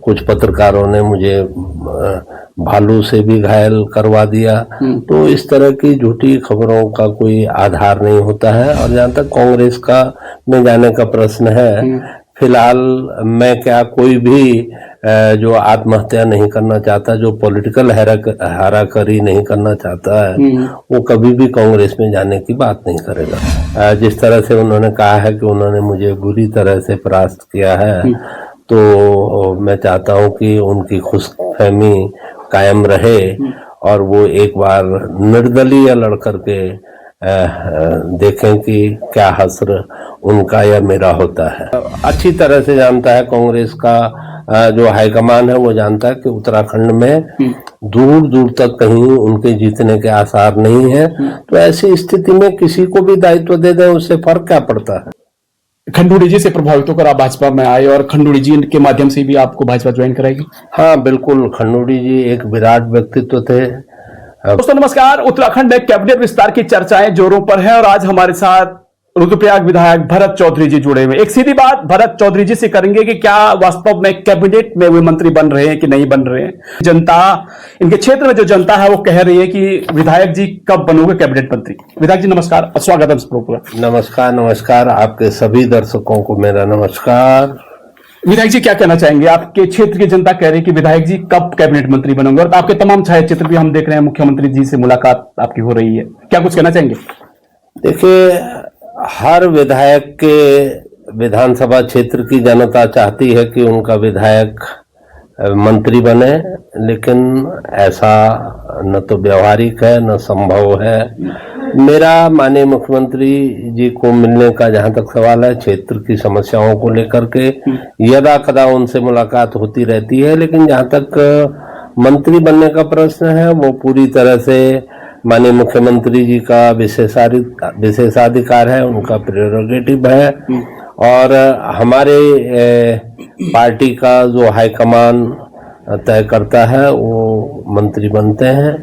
कुछ पत्रकारों ने मुझे भालू से भी घायल करवा दिया। तो इस तरह की झूठी खबरों का कोई आधार नहीं होता है। और जहाँ तक कांग्रेस का में जाने का प्रश्न है, फिलहाल मैं क्या, कोई भी जो आत्महत्या नहीं करना चाहता, जो पॉलिटिकल हाराकरी नहीं करना चाहता है, वो कभी भी कांग्रेस में जाने की बात नहीं करेगा। जिस तरह से उन्होंने कहा है कि उन्होंने मुझे बुरी तरह से परास्त किया है, तो मैं चाहता हूं कि उनकी खुशफहमी कायम रहे और वो एक बार निर्दलीय लड़ करके देखें कि क्या हश्र उनका या मेरा होता है। अच्छी तरह से जानता है कांग्रेस का जो हाईकमान है, वो जानता है कि उत्तराखंड में दूर दूर तक कहीं उनके जीतने के आसार नहीं है। तो ऐसी स्थिति में किसी को भी दायित्व दे दें, उससे फर्क क्या पड़ता है। खंडूड़ी जी से प्रभावित होकर आप भाजपा में आए और खंडूड़ी जी के माध्यम से भी आपको भाजपा ज्वाइन कराएगी? हाँ बिल्कुल, खंडूड़ी जी एक विराट व्यक्तित्व थे। दोस्तों नमस्कार। उत्तराखंड में कैबिनेट विस्तार की चर्चाएं जोरों पर है और आज हमारे साथ रुद्रप्रयाग विधायक भरत चौधरी जी जुड़े हुए। एक सीधी बात भरत चौधरी जी से करेंगे कि क्या वास्तव में कैबिनेट में वे मंत्री बन रहे हैं कि नहीं बन रहे हैं। जनता, इनके क्षेत्र में जो जनता है वो कह रही है कि विधायक जी कब बनोगे कैबिनेट मंत्री। विधायक जी नमस्कार, स्वागत है। नमस्कार नमस्कार, आपके सभी दर्शकों को मेरा नमस्कार। विधायक जी क्या कहना चाहेंगे? आपके क्षेत्र की जनता कह रही है कि विधायक जी कब कैबिनेट मंत्री बनोगे और आपके तमाम छायाचित्र भी हम देख रहे हैं, मुख्यमंत्री जी से मुलाकात आपकी हो रही है, क्या कुछ कहना चाहेंगे? देखिए, हर विधायक के विधानसभा क्षेत्र की जनता चाहती है कि उनका विधायक मंत्री बने, लेकिन ऐसा न तो व्यवहारिक है न संभव है। मेरा माननीय मुख्यमंत्री जी को मिलने का जहां तक सवाल है, क्षेत्र की समस्याओं को लेकर के यदा कदा उनसे मुलाकात होती रहती है, लेकिन जहां तक मंत्री बनने का प्रश्न है, वो पूरी तरह से माननीय मुख्यमंत्री जी का विशेषाधिकार है, उनका प्रेरोगेटिव है। और हमारे पार्टी का जो हाईकमान तय करता है वो मंत्री बनते हैं।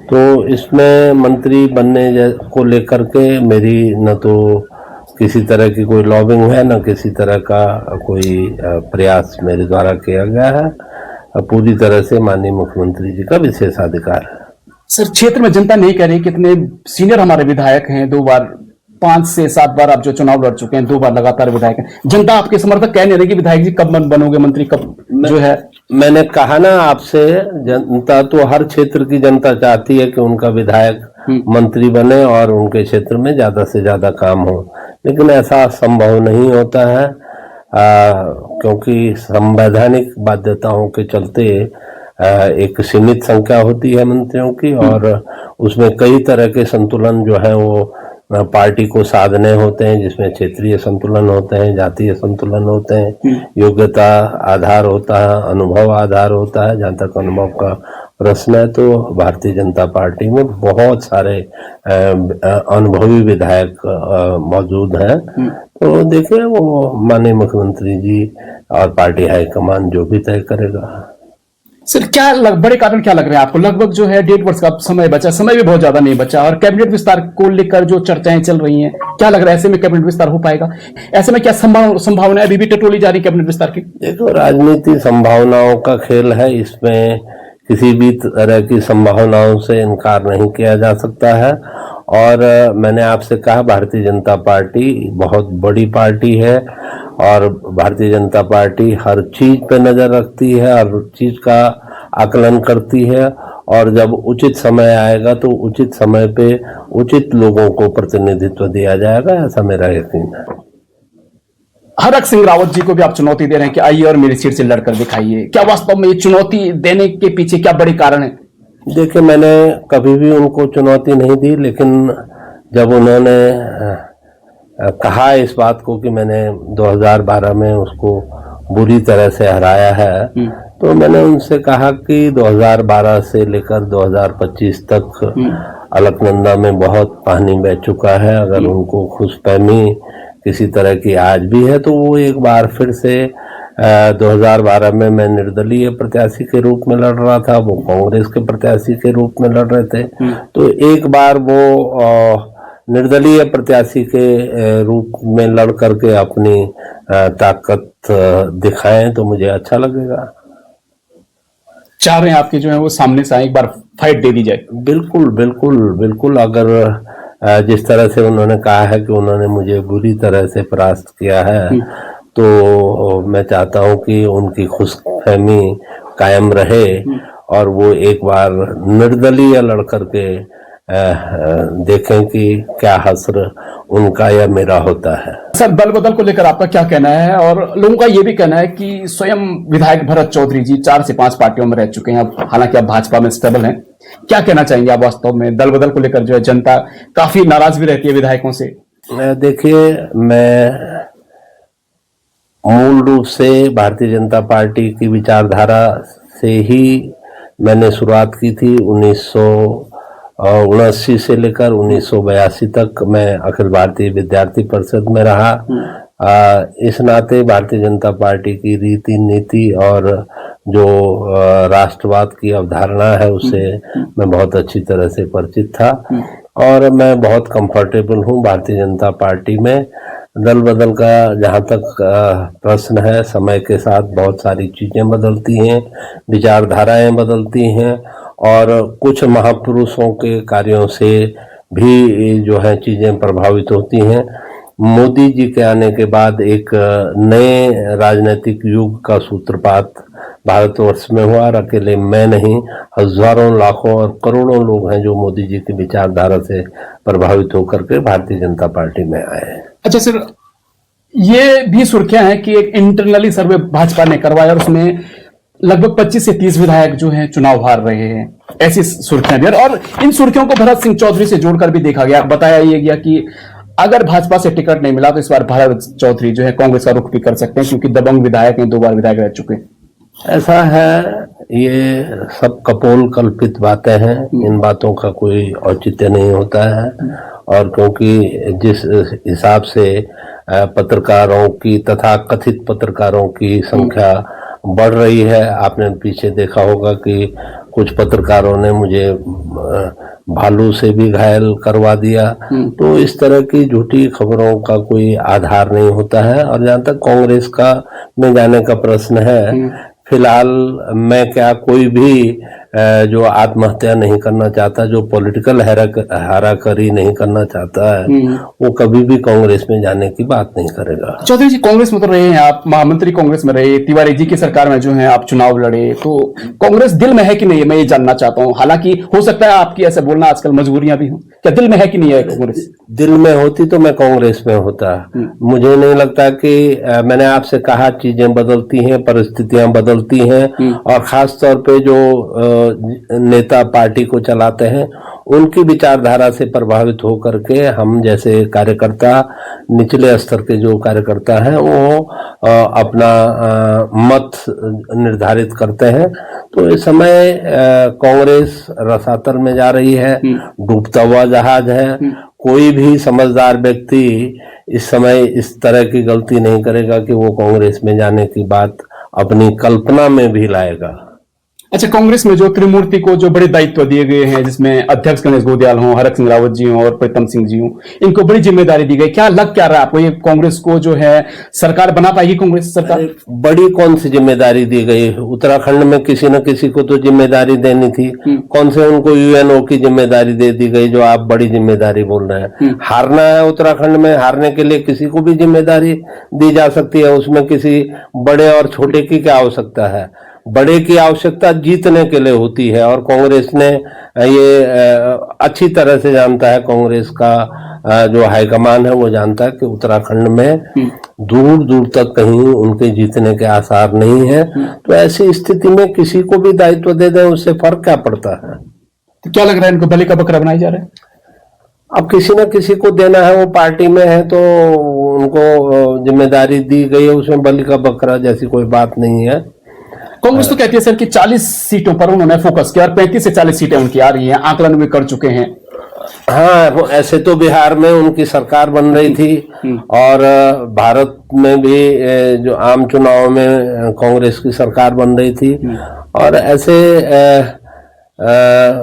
तो इसमें मंत्री बनने को लेकर के मेरी न तो किसी तरह की कोई लॉबिंग है, न किसी तरह का कोई प्रयास मेरे द्वारा किया गया है। पूरी तरह से माननीय मुख्यमंत्री जी का विशेषाधिकार है। सर, क्षेत्र में जनता नहीं कह रही, कितने सीनियर हमारे विधायक हैं, 2 बार 5 से 7 बार आप जो चुनाव लड़ चुके हैं, 2 बार लगातार विधायक हैं। जनता आपके समर्थक कह नहीं रही कि विधायक जी कब बनोगे मंत्री, कब जो है। मैंने कहा ना आपसे, जनता तो हर क्षेत्र की जनता चाहती है कि उनका विधायक मंत्री बने और उनके क्षेत्र में ज्यादा से ज्यादा काम हो, लेकिन ऐसा संभव नहीं होता है क्योंकि संवैधानिक बाध्यताओं के चलते एक सीमित संख्या होती है मंत्रियों की और उसमें कई तरह के संतुलन जो है वो पार्टी को साधने होते हैं, जिसमें क्षेत्रीय संतुलन होते हैं, जातीय संतुलन होते हैं, योग्यता आधार होता है, अनुभव आधार होता है। जहाँ तक अनुभव का प्रश्न है तो भारतीय जनता पार्टी में बहुत सारे अनुभवी विधायक मौजूद हैं। तो देखिए, वो माननीय मुख्यमंत्री जी और पार्टी हाईकमान जो भी तय करेगा। सर, क्या बड़े कारण क्या लग रहे हैं आपको? लगभग जो है 1.5 वर्ष का समय बचा, समय भी बहुत ज्यादा नहीं बचा और कैबिनेट विस्तार को लेकर जो चर्चाएं चल रही हैं, क्या लग रहा है ऐसे में कैबिनेट विस्तार हो पाएगा? ऐसे में क्या संभावना अभी भी टटोली जा रही कैबिनेट विस्तार की? देखो, राजनीति संभावनाओं का खेल है, इसमें किसी भी तरह की संभावनाओं से इनकार नहीं किया जा सकता है। और मैंने आपसे कहा, भारतीय जनता पार्टी बहुत बड़ी पार्टी है और भारतीय जनता पार्टी हर चीज पे नजर रखती है, हर चीज का आकलन करती है और जब उचित समय आएगा तो उचित समय पे उचित लोगों को प्रतिनिधित्व दिया जाएगा, ऐसा मेरा यकीन है। हरक सिंह रावत जी को भी आप चुनौती दे रहे हैं कि आइए और मेरी सीट से लड़कर दिखाइए, क्या वास्तव में ये चुनौती देने के पीछे क्या बड़े कारण है? देखिए, मैंने कभी भी उनको चुनौती नहीं दी, लेकिन जब उन्होंने कहा इस बात को कि मैंने 2012 में उसको बुरी तरह से हराया है, तो मैंने उनसे कहा कि 2012 से लेकर 2025 तक अलकनंदा में बहुत पानी बह चुका है। अगर उनको खुशफहमी किसी तरह की आज भी है तो वो एक बार फिर से 2012 में मैं निर्दलीय प्रत्याशी के रूप में लड़ रहा था, वो कांग्रेस के प्रत्याशी के रूप में लड़ रहे थे। तो एक बार वो निर्दलीय प्रत्याशी के रूप में लड़ करके अपनी ताकत दिखाएं तो मुझे अच्छा लगेगा। चाह रहे हैं आपके जो है वो सामने से आए, एक बार फाइट दे दी जाए? बिल्कुल बिल्कुल बिल्कुल। अगर जिस तरह से उन्होंने कहा है कि उन्होंने मुझे बुरी तरह से परास्त किया है, तो मैं चाहता हूं कि उनकी खुशफहमी कायम रहे और वो एक बार निर्दलीय लड़ करके देखें कि क्या हश्र उनका या मेरा होता है। सर, दल बदल को लेकर आपका क्या कहना है? और लोगों का ये भी कहना है कि स्वयं विधायक भरत चौधरी जी 4 से 5 पार्टियों में रह चुके हैं, अब हालांकि आप भाजपा में स्टेबल हैं। क्या कहना चाहेंगे आप वास्तव में दल बदल को लेकर? जो है जनता काफी नाराज भी रहती है विधायकों से। देखिए, मैं मूल रूप से भारतीय जनता पार्टी की विचारधारा से ही मैंने शुरुआत की थी। 1979 से लेकर 1982 तक मैं अखिल भारतीय विद्यार्थी परिषद में रहा। इस नाते भारतीय जनता पार्टी की रीति नीति और जो राष्ट्रवाद की अवधारणा है उससे मैं बहुत अच्छी तरह से परिचित था और मैं बहुत कंफर्टेबल हूं भारतीय जनता पार्टी में। दल बदल का जहां तक प्रश्न है, समय के साथ बहुत सारी चीजें बदलती हैं, विचारधाराएं बदलती हैं और कुछ महापुरुषों के कार्यों से भी जो है चीजें प्रभावित होती हैं। मोदी जी के आने के बाद एक नए राजनीतिक युग का सूत्रपात भारतवर्ष में हुआ और अकेले मैं नहीं, हजारों लाखों और करोड़ों लोग हैं जो मोदी जी की विचारधारा से प्रभावित होकर के भारतीय जनता पार्टी में आए हैं। अच्छा सर, ये भी सुर्खियां हैं कि एक इंटरनली सर्वे भाजपा ने करवाया और उसमें लगभग 25 से 30 विधायक जो हैं चुनाव हार रहे हैं, ऐसी सुर्खियां भी। और इन सुर्खियों को भरत सिंह चौधरी से जोड़कर भी देखा गया, बताया ये गया कि अगर भाजपा से टिकट नहीं मिला तो इस बार भरत चौधरी जो है कांग्रेस का रुख भी कर सकते हैं, क्योंकि दबंग विधायक हैं, 2 बार विधायक रह चुके हैं। ऐसा है, ये सब कपोल कल्पित बातें हैं, इन बातों का कोई औचित्य नहीं होता है। और क्योंकि जिस हिसाब से पत्रकारों की तथा कथित पत्रकारों की संख्या बढ़ रही है, आपने पीछे देखा होगा कि कुछ पत्रकारों ने मुझे भालू से भी घायल करवा दिया। तो इस तरह की झूठी खबरों का कोई आधार नहीं होता है। और जहां तक कांग्रेस का में जाने का प्रश्न है, फिलहाल मैं क्या, कोई भी जो आत्महत्या नहीं करना चाहता, जो पॉलिटिकल हाराकरी नहीं करना चाहता है, वो कभी भी कांग्रेस में जाने की बात नहीं करेगा। चौधरी जी, कांग्रेस में तो रहे हैं आप, महामंत्री कांग्रेस में रहे, तिवारी जी की सरकार में जो है आप चुनाव लड़े, तो कांग्रेस दिल में है कि नहीं, मैं ये जानना चाहता हूं। हालांकि हो सकता है आपकी ऐसे बोलना आजकल मजबूरियां भी हो, क्या दिल में है कि नहीं है कांग्रेस? दिल में होती तो मैं कांग्रेस में होता। मुझे नहीं लगता कि मैंने आपसे कहा चीजें बदलती हैं, परिस्थितियां बदलती हैं और खास तौर पे जो नेता पार्टी को चलाते हैं उनकी विचारधारा से प्रभावित होकर के हम जैसे कार्यकर्ता, निचले स्तर के जो कार्यकर्ता हैं, वो अपना मत निर्धारित करते हैं। तो इस समय कांग्रेस रसातल में जा रही है, डूबता हुआ जहाज है। कोई भी समझदार व्यक्ति इस समय इस तरह की गलती नहीं करेगा कि वो कांग्रेस में जाने की बात अपनी कल्पना में भी लाएगा। अच्छा, कांग्रेस में जो त्रिमूर्ति को जो बड़े दायित्व दिए गए हैं, जिसमें अध्यक्ष गणेश गोदियाल हों, हरक सिंह रावत जी हों और प्रीतम सिंह जी हों, इनको बड़ी जिम्मेदारी दी गई, क्या लग क्या रहा है आपको, ये कांग्रेस को जो है सरकार बना पाएगी कांग्रेस सरकार? बड़ी कौन सी जिम्मेदारी दी गई? उत्तराखंड में किसी न किसी को तो जिम्मेदारी देनी थी। कौन से उनको यूएनओ की जिम्मेदारी दे दी गई जो आप बड़ी जिम्मेदारी बोल रहे हैं? हारना है उत्तराखंड में, हारने के लिए किसी को भी जिम्मेदारी दी जा सकती है, उसमें किसी बड़े और छोटे की क्या आवश्यकता है? बड़े की आवश्यकता जीतने के लिए होती है और कांग्रेस ने ये अच्छी तरह से जानता है, कांग्रेस का जो हाईकमान है वो जानता है कि उत्तराखंड में दूर दूर तक कहीं उनके जीतने के आसार नहीं है। तो ऐसी स्थिति में किसी को भी दायित्व दे दें, उससे फर्क क्या पड़ता है? तो क्या लग रहा है इनको बलि का बकरा बनाया जा रहा है? अब किसी न किसी को देना है, वो पार्टी में है तो उनको जिम्मेदारी दी गई है, उसमें बलि का बकरा जैसी कोई बात नहीं है। कांग्रेस तो कहती है सर कि 40 सीटों पर उन्होंने फोकस किया और 35 से 40 सीटें उनकी आ रही हैं, आकलन भी कर चुके हैं। हाँ, ऐसे तो बिहार में उनकी सरकार बन रही थी और भारत में भी जो आम चुनाव में कांग्रेस की सरकार बन रही थी और ऐसे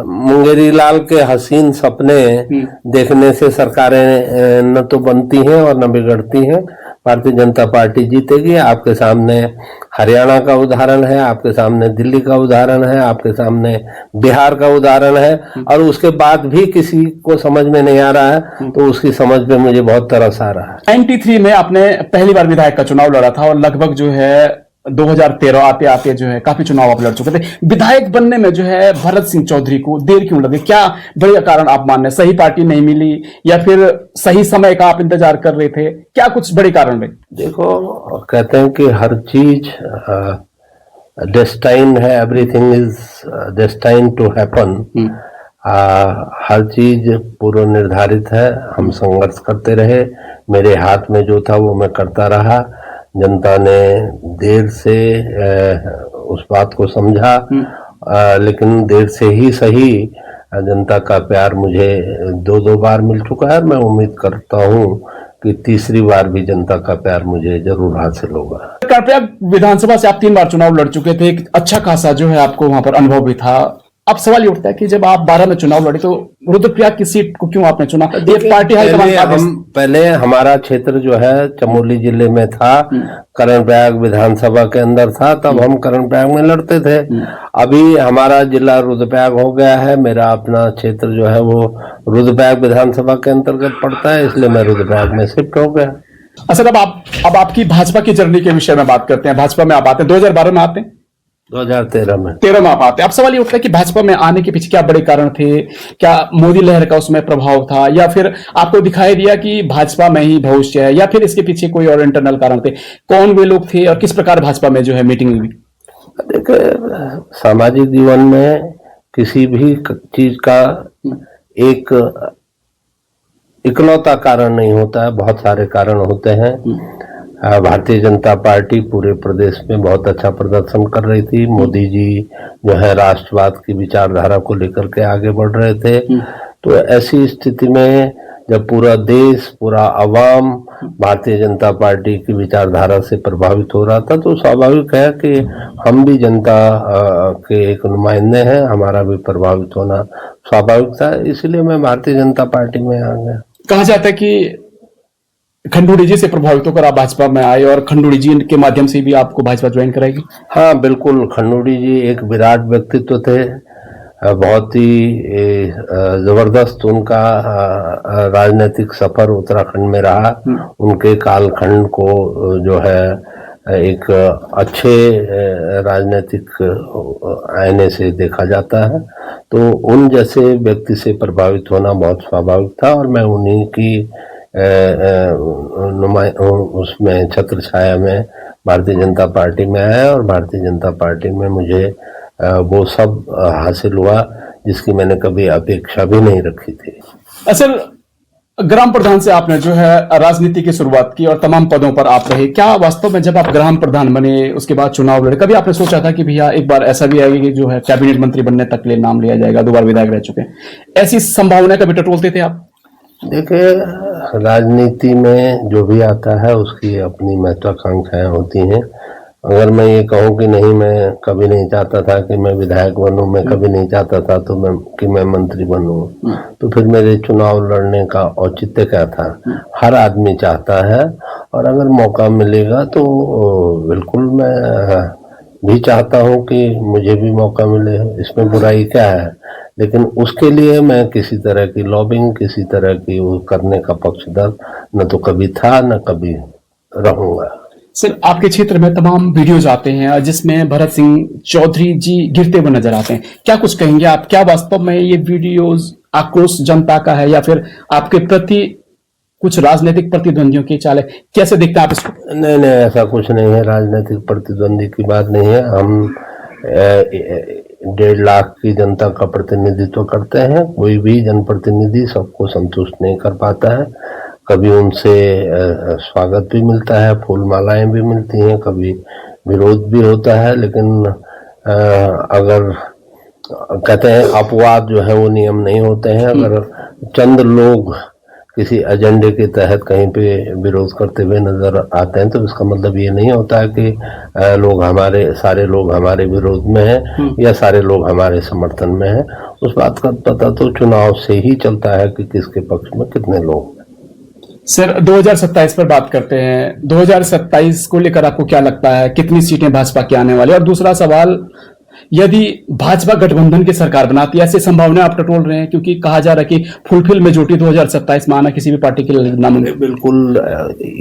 मुंगेरी लाल के हसीन सपने देखने से सरकारें न तो बनती हैं और न बिगड़ती हैं। भारतीय जनता पार्टी जीतेगी। आपके सामने हरियाणा का उदाहरण है, आपके सामने दिल्ली का उदाहरण है, आपके सामने बिहार का उदाहरण है, और उसके बाद भी किसी को समझ में नहीं आ रहा है, तो उसकी समझ पे मुझे बहुत तरस आ रहा है। 93 में आपने पहली बार विधायक का चुनाव लड़ा था और लगभग जो है 2013 आते आते जो है काफी चुनाव आप लड़ चुके थे। विधायक बनने में जो है भरत सिंह चौधरी को देर क्यों लगे? क्या बड़ा कारण आप मान रहे हैं? सही पार्टी नहीं मिली या फिर सही समय का आप इंतजार कर रहे थे? क्या कुछ बड़े कारण रहे? देखो, कहते हैं कि हर चीज डेस्टाइन है, everything is destine to happen. हर चीज पूर्व निर्धारित है। हम संघर्ष करते रहे, मेरे हाथ में जो था वो मैं करता रहा। जनता ने देर से उस बात को समझा, लेकिन देर से ही सही जनता का प्यार मुझे दो बार मिल चुका है। मैं उम्मीद करता हूँ कि तीसरी बार भी जनता का प्यार मुझे जरूर हासिल होगा। कर्नाटक विधानसभा से आप 3 बार चुनाव लड़ चुके थे, एक अच्छा खासा जो है आपको वहां पर अनुभव भी था। अब सवाल ये उठता है कि जब आप 12 में चुनाव लड़े तो रुद्रप्रयाग की सीट को क्यों आपने चुना? ये पार्टी पहले हमारा क्षेत्र जो है चमोली जिले में था, कर्णप्रयाग विधानसभा के अंदर था, तब हम कर्णप्रयाग में लड़ते थे। अभी हमारा जिला रुद्रप्रयाग हो गया है, मेरा अपना क्षेत्र जो है वो रुद्रप्रयाग विधानसभा के अंतर्गत पड़ता है, इसलिए मैं रुद्रप्रयाग में शिफ्ट हो गया। अच्छा, अब आपकी भाजपा की जर्नी के विषय में बात करते हैं। भाजपा में आप आते हैं 2012 में आते हैं, 2013 में 13 में आप आते हैं। अब सवाल ये उठता है कि भाजपा में आने के पीछे क्या बड़े कारण थे? क्या मोदी लहर का उसमें प्रभाव था, या फिर आपको दिखाई दिया कि भाजपा में ही भविष्य है, या फिर इसके पीछे कोई और इंटरनल कारण थे? कौन वे लोग थे और किस प्रकार भाजपा में जो है मीटिंग हुई? देखिए, सामाजिक जीवन में किसी भी चीज का एक इकलौता कारण नहीं होता है, बहुत सारे कारण होते हैं। भारतीय जनता पार्टी पूरे प्रदेश में बहुत अच्छा प्रदर्शन कर रही थी। मोदी जी जो है राष्ट्रवाद की विचारधारा को लेकर के आगे बढ़ रहे थे। तो ऐसी स्थिति में जब पूरा देश, पूरा अवाम भारतीय जनता पार्टी की विचारधारा से प्रभावित हो रहा था, तो स्वाभाविक है कि हम भी जनता के एक नुमाइंदे हैं, हमारा भी प्रभावित होना स्वाभाविक था। इसलिए मैं भारतीय जनता पार्टी में आ गया। कहा जाता है कि खंडूड़ी जी से प्रभावित होकर आप भाजपा में आए और खंडूड़ी जी के माध्यम से भी आपको भाजपा ज्वाइन कराएगी? हाँ, बिल्कुल। खंडूड़ी जी एक विराट व्यक्तित्व थे, बहुत ही जबरदस्त उनका राजनीतिक सफर उत्तराखंड में रहा। उनके कालखंड को जो है एक अच्छे राजनीतिक आईने से देखा जाता है, तो उन जैसे व्यक्ति से प्रभावित होना बहुत स्वाभाविक था, और मैं उन्हीं की उसमें छत्र छाया में भारतीय जनता पार्टी में आया, और भारतीय जनता पार्टी में मुझे वो सब हासिल हुआ जिसकी मैंने कभी अपेक्षा भी नहीं रखी थी। असल ग्राम प्रधान से आपने जो है राजनीति की शुरुआत की और तमाम पदों पर आप रहे। क्या वास्तव में जब आप ग्राम प्रधान बने, उसके बाद चुनाव लड़े, कभी आपने सोचा था कि भैया एक बार ऐसा भी आएगा कि जो है कैबिनेट मंत्री बनने तक ले नाम लिया जाएगा? 2 बार विधायक रह चुके हैं, ऐसी संभावना कभी टटोलते थे आप? देखिए, राजनीति में जो भी आता है उसकी अपनी महत्वाकांक्षाएं होती हैं। अगर मैं ये कहूँ कि नहीं, मैं कभी नहीं चाहता था कि मैं विधायक बनूं, मैं कभी नहीं चाहता था तो मैं मंत्री बनूं, तो फिर मेरे चुनाव लड़ने का औचित्य क्या था? हर आदमी चाहता है, और अगर मौका मिलेगा तो बिल्कुल मैं भी चाहता हूँ कि मुझे भी मौका मिले, इसमें बुराई क्या है? लेकिन उसके लिए मैं किसी तरह की लॉबिंग, किसी तरह की वो करने का पक्षधर न तो कभी था, न कभी रहूंगा। सर, आपके क्षेत्र में तमाम वीडियोज आते हैं जिसमें भरत सिंह चौधरी जी गिरते हुए नजर आते हैं, क्या कुछ कहेंगे आप? क्या वास्तव में ये वीडियोज आक्रोश जनता का है, या फिर आपके प्रति कुछ राजनीतिक प्रतिद्वंदियों की चाल है? कैसे देखते हैं आप इसको? नहीं, ऐसा कुछ नहीं है, राजनीतिक प्रतिद्वंदी की बात नहीं है। हम 1.5 लाख की जनता का प्रतिनिधित्व करते हैं। कोई भी जनप्रतिनिधि सबको संतुष्ट नहीं कर पाता है। कभी उनसे स्वागत भी मिलता है, फूल मालाएं भी मिलती हैं, कभी विरोध भी होता है, लेकिन अगर कहते हैं अपवाद जो है वो नियम नहीं होते हैं। अगर चंद लोग किसी एजेंडे के तहत कहीं पे विरोध करते हुए नजर आते हैं, तो इसका मतलब ये नहीं होता है कि सारे लोग हमारे विरोध में हैं या सारे लोग हमारे समर्थन में हैं। उस बात का पता तो चुनाव से ही चलता है कि किसके पक्ष में कितने लोग। सर 2027 पर बात करते हैं। 2027 को लेकर आपको क्या लगता है, कितनी सीटें भाजपा की आने वाली? और दूसरा सवाल, यदि भाजपा गठबंधन की सरकार बनाती है, ऐसी संभावना आप टटोल रहे हैं? क्योंकि कहा जा रहा है कि फुलफिल मेजोरिटी 2027 में आना किसी भी पार्टी के लिए नामुमकिन। बिल्कुल,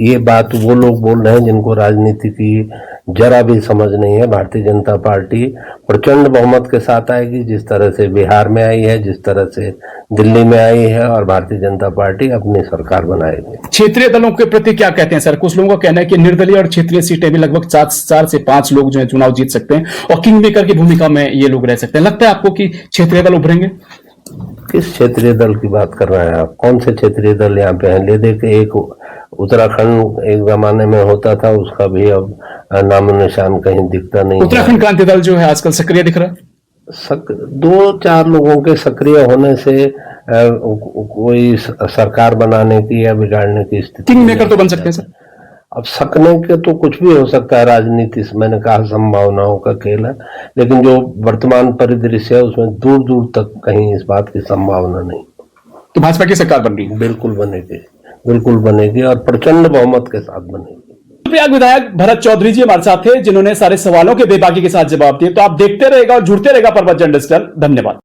ये बात वो लोग बोल रहे हैं जिनको राजनीति की जरा भी समझ नहीं है। भारतीय जनता पार्टी प्रचंड बहुमत के साथ आएगी, जिस तरह से बिहार में आई है, जिस तरह से दिल्ली में आई है, और भारतीय जनता पार्टी अपनी सरकार बनाएगी। क्षेत्रीय दलों के प्रति क्या कहते हैं सर? कुछ लोगों का कहना है कि निर्दलीय और क्षेत्रीय सीटें भी लगभग 4 से 5 लोग जो है चुनाव जीत सकते हैं और किंग मेकर की भूमिका में ये लोग रह सकते हैं। लगता है आपको कि क्षेत्रीय दल उभरेंगे? किस क्षेत्रीय दल की बात कर रहे हैं आप? कौन से क्षेत्रीय दल यहाँ पे हैं? ले दे के एक उत्तराखंड एक जमाने में होता था, उसका भी अब नामो निशान कहीं दिखता नहीं है। उत्तराखंड क्रांति दल जो है आजकल सक्रिय दिख रहा है। 2-4 लोगों के सक्रिय होने से कोई सरकार बनाने की या बिगाड़ने की स्थिति। किंग मेकर तो बन सकते हैं सर। अब सकने के तो कुछ भी हो सकता है, राजनीति से मैंने कहा संभावनाओं का खेल है, लेकिन जो वर्तमान परिदृश्य है उसमें दूर दूर तक कहीं इस बात की संभावना नहीं। तो भाजपा की सरकार बन रही है? बिल्कुल बनेगी, बिल्कुल बनेगी, और प्रचंड बहुमत के साथ बनेगी। रुद्रप्रयाग विधायक भरत चौधरी जी हमारे साथ थे, जिन्होंने सारे सवालों के बेबाकी के साथ जवाब दिए। तो आप देखते रहेगा और जुड़ते रहेगा पर्वत जर्नलिस्ट। धन्यवाद।